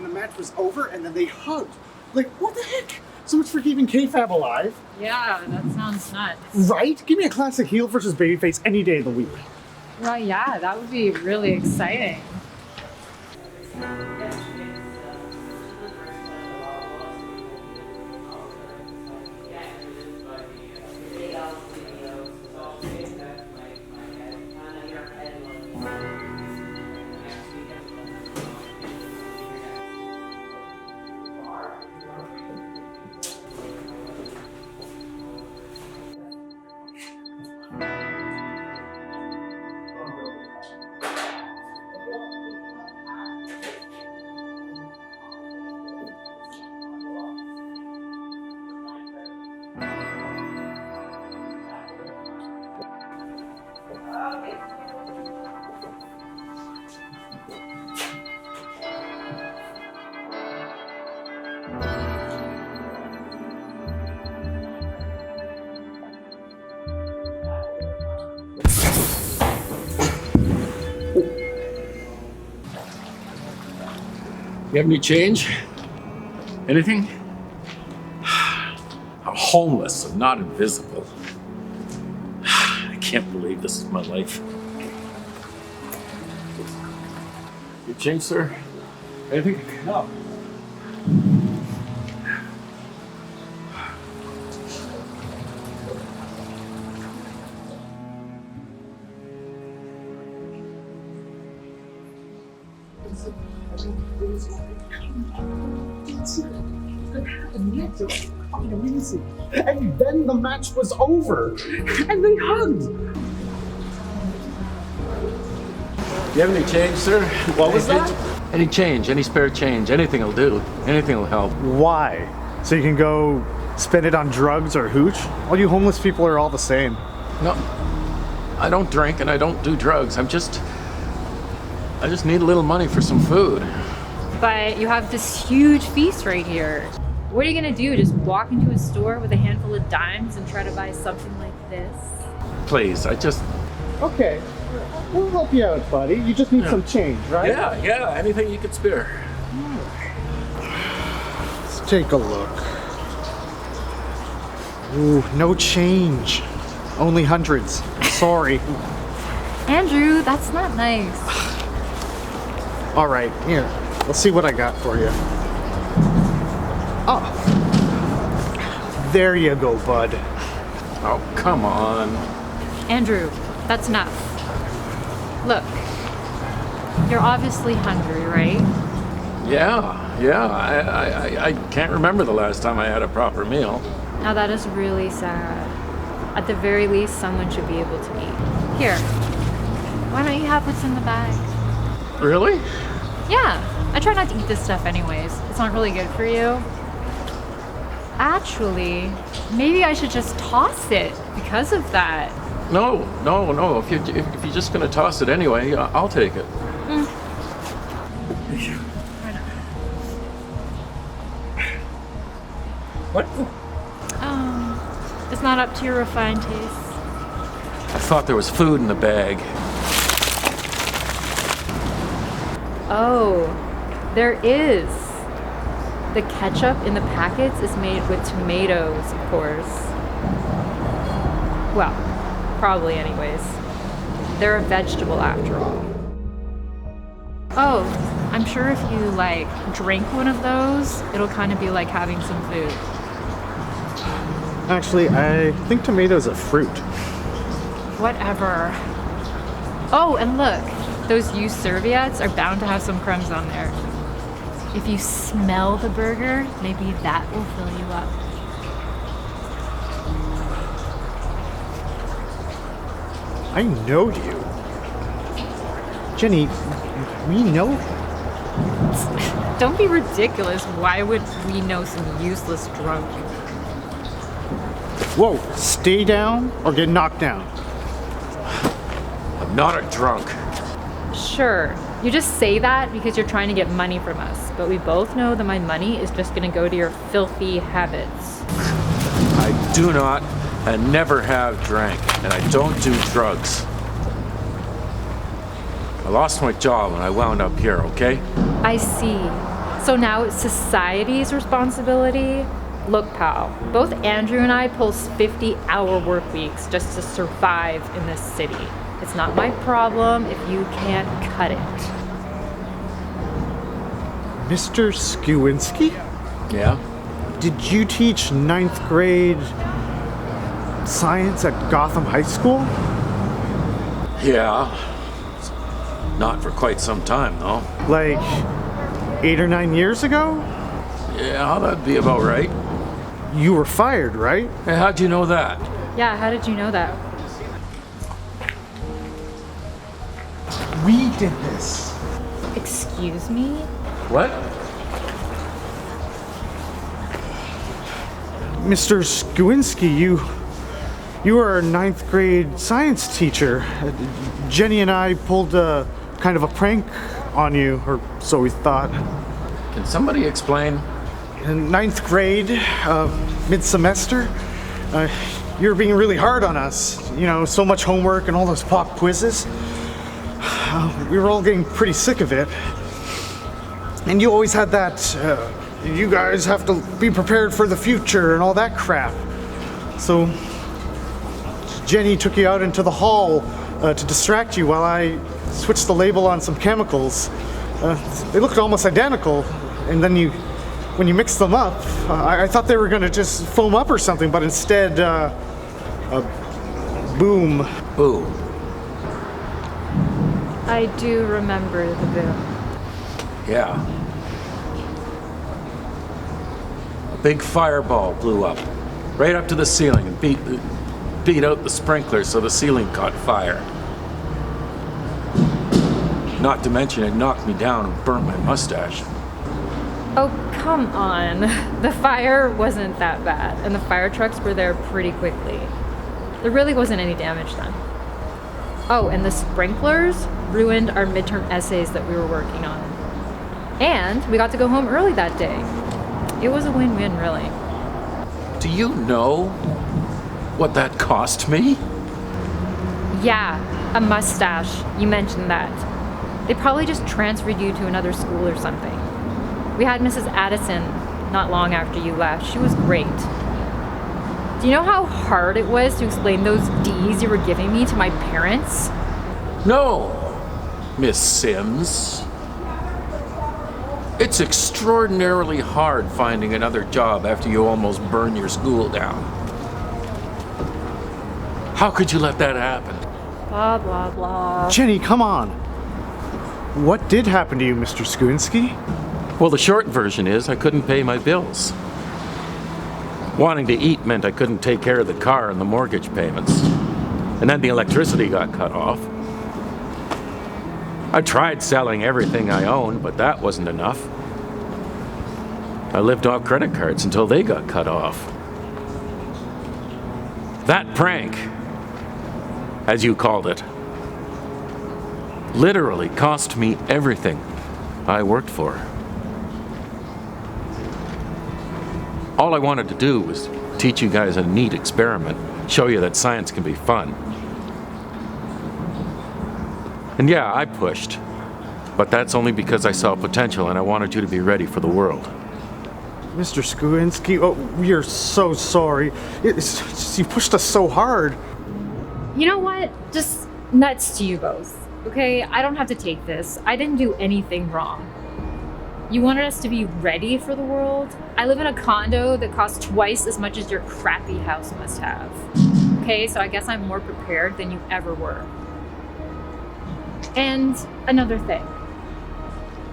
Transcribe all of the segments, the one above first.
and the match was over, and then they hugged. Like, what the heck? So much for keeping KFAB alive. Yeah, that sounds nuts. Right? Give me a classic heel versus babyface any day of the week. Well, yeah, that would be really exciting. You have any change? Anything? I'm homeless, I'm not invisible. I can't believe this is my life. You change, sir? Anything? No. Amazing. And then the match was over, and they hugged. Do you have any change, sir? What was that? Any change, any spare change, anything will do. Anything will help. Why? So you can go spend it on drugs or hooch? All you homeless people are all the same. No, I don't drink and I don't do drugs. I just need a little money for some food. But you have this huge feast right here. What are you gonna do? Just walk into a store with a handful of dimes and try to buy something like this? Please, Okay, we'll help you out, buddy. You just need some change, right? yeah, anything you could spare. Let's take a look. Ooh, no change. Only hundreds. Sorry. Andrew, that's not nice. All right, here. Let's see what I got for you. Oh. There you go, bud. Oh, come on. Andrew, that's enough. Look, you're obviously hungry, right? Yeah. I can't remember the last time I had a proper meal. Now that is really sad. At the very least, someone should be able to eat. Here, why don't you have what's in the bag? Really? Yeah, I try not to eat this stuff anyways. It's not really good for you. Actually, maybe I should just toss it because of that. No. If you're just gonna toss it anyway, I'll take it. What? It's not up to your refined taste. I thought there was food in the bag. Oh, there is. The ketchup in the packets is made with tomatoes, of course. Well, probably anyways. They're a vegetable after all. Oh, I'm sure if you drink one of those, it'll kind of be like having some food. Actually, I think tomato's a fruit. Whatever. Oh, and look, those used serviettes are bound to have some crumbs on there. If you smell the burger, maybe that will fill you up. I know you. Jenny, we know. Don't be ridiculous. Why would we know some useless drunk? Whoa, stay down or get knocked down. I'm not a drunk. Sure, you just say that because you're trying to get money from us, but we both know that my money is just gonna go to your filthy habits. I do not and never have drank, and I don't do drugs. I lost my job and I wound up here, okay? I see. So now it's society's responsibility? Look, pal, both Andrew and I pull 50-hour work weeks just to survive in this city. It's not my problem if you can't cut it. Mr. Skowinski? Yeah? Did you teach ninth grade science at Gotham High School? Yeah. Not for quite some time, though. Like 8 or 9 years ago? Yeah, that'd be about right. You were fired, right? Hey, how'd you know that? Yeah, how did you know that? We did this. Excuse me? What? Mr. Skowinski, you were our ninth grade science teacher. Jenny and I pulled kind of a prank on you, or so we thought. Can somebody explain? In ninth grade, mid-semester, you were being really hard on us. You know, so much homework and all those pop quizzes. We were all getting pretty sick of it. And you always had that, you guys have to be prepared for the future and all that crap. So Jenny took you out into the hall to distract you while I switched the label on some chemicals. They looked almost identical, and then when you mixed them up, I thought they were gonna just foam up or something, but instead, boom. Boom. I do remember the boom. Yeah. A big fireball blew up, right up to the ceiling and beat out the sprinkler so the ceiling caught fire. Not to mention it knocked me down and burnt my mustache. Oh, come on. The fire wasn't that bad, and the fire trucks were there pretty quickly. There really wasn't any damage done. Oh, and the sprinklers ruined our midterm essays that we were working on. And we got to go home early that day. It was a win-win, really. Do you know what that cost me? Yeah, a mustache. You mentioned that. They probably just transferred you to another school or something. We had Mrs. Addison not long after you left. She was great. Do you know how hard it was to explain those D's you were giving me to my parents? No, Miss Sims. It's extraordinarily hard finding another job after you almost burn your school down. How could you let that happen? Blah, blah, blah. Jenny, come on. What did happen to you, Mr. Skowinski? Well, the short version is I couldn't pay my bills. Wanting to eat meant I couldn't take care of the car and the mortgage payments. And then the electricity got cut off. I tried selling everything I owned, but that wasn't enough. I lived off credit cards until they got cut off. That prank, as you called it, literally cost me everything I worked for. All I wanted to do was teach you guys a neat experiment, show you that science can be fun. And yeah, I pushed, but that's only because I saw potential and I wanted you to be ready for the world. Mr. Skowinski, oh, we are so sorry. It's just, you pushed us so hard. You know what? Just nuts to you both. Okay, I don't have to take this. I didn't do anything wrong. You wanted us to be ready for the world? I live in a condo that costs twice as much as your crappy house must have. Okay, so I guess I'm more prepared than you ever were. And another thing.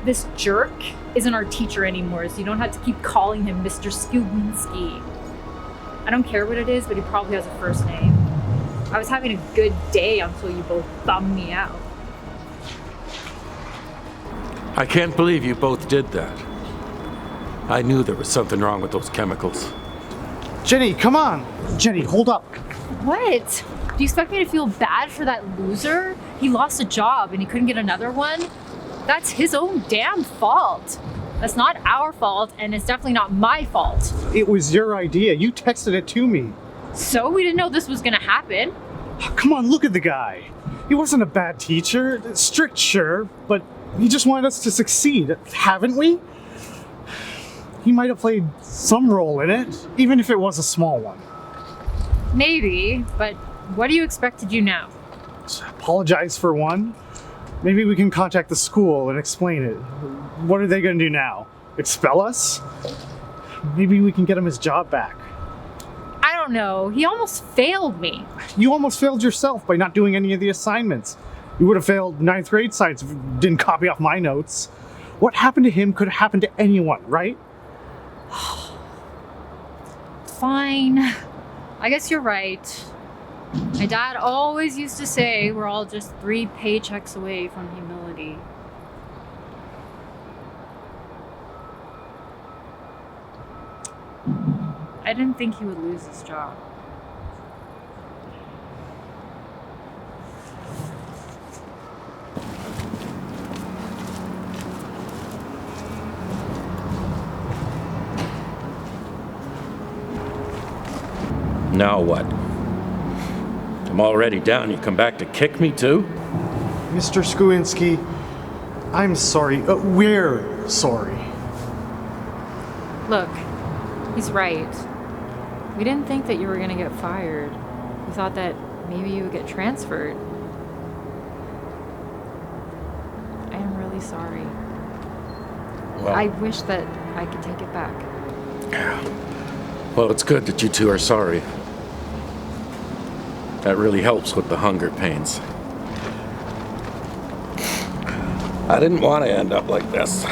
This jerk isn't our teacher anymore, so you don't have to keep calling him Mr. Skowinski. I don't care what it is, but he probably has a first name. I was having a good day until you both thumbed me out. I can't believe you both did that. I knew there was something wrong with those chemicals. Jenny, come on. Jenny, hold up. What? Do you expect me to feel bad for that loser? He lost a job and he couldn't get another one? That's his own damn fault. That's not our fault, and it's definitely not my fault. It was your idea. You texted it to me. So we didn't know this was gonna happen. Oh, come on, look at the guy. He wasn't a bad teacher. Strict, sure, but he just wanted us to succeed, haven't we? he might have played some role in it, even if it was a small one. Maybe, but what do you expect to do now? Apologize for one. Maybe we can contact the school and explain it. What are they going to do now? Expel us? Maybe we can get him his job back. I don't know. He almost failed me. You almost failed yourself by not doing any of the assignments. You would have failed ninth grade science if you didn't copy off my notes. What happened to him could have happened to anyone, right? Fine. I guess you're right. My dad always used to say we're all just 3 paychecks away from humility. I didn't think he would lose his job. Now what? I'm already down. You come back to kick me too? Mr. Skowinski, I'm sorry. We're sorry. Look, he's right. We didn't think that you were gonna get fired. We thought that maybe you would get transferred. I am really sorry. Well, I wish that I could take it back. well, it's good that you two are sorry. That really helps with the hunger pains. I didn't want to end up like this.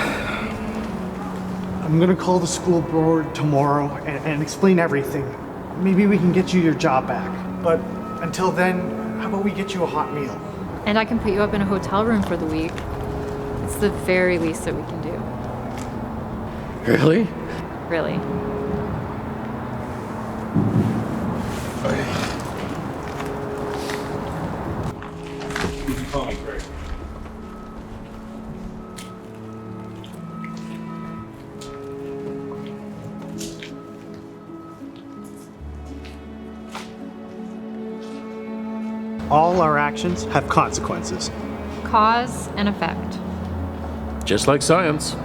I'm gonna call the school board tomorrow and explain everything. Maybe we can get you your job back. But until then, how about we get you a hot meal? And I can put you up in a hotel room for the week. It's the very least that we can do. Really? Really. All our actions have consequences. Cause and effect. Just like science.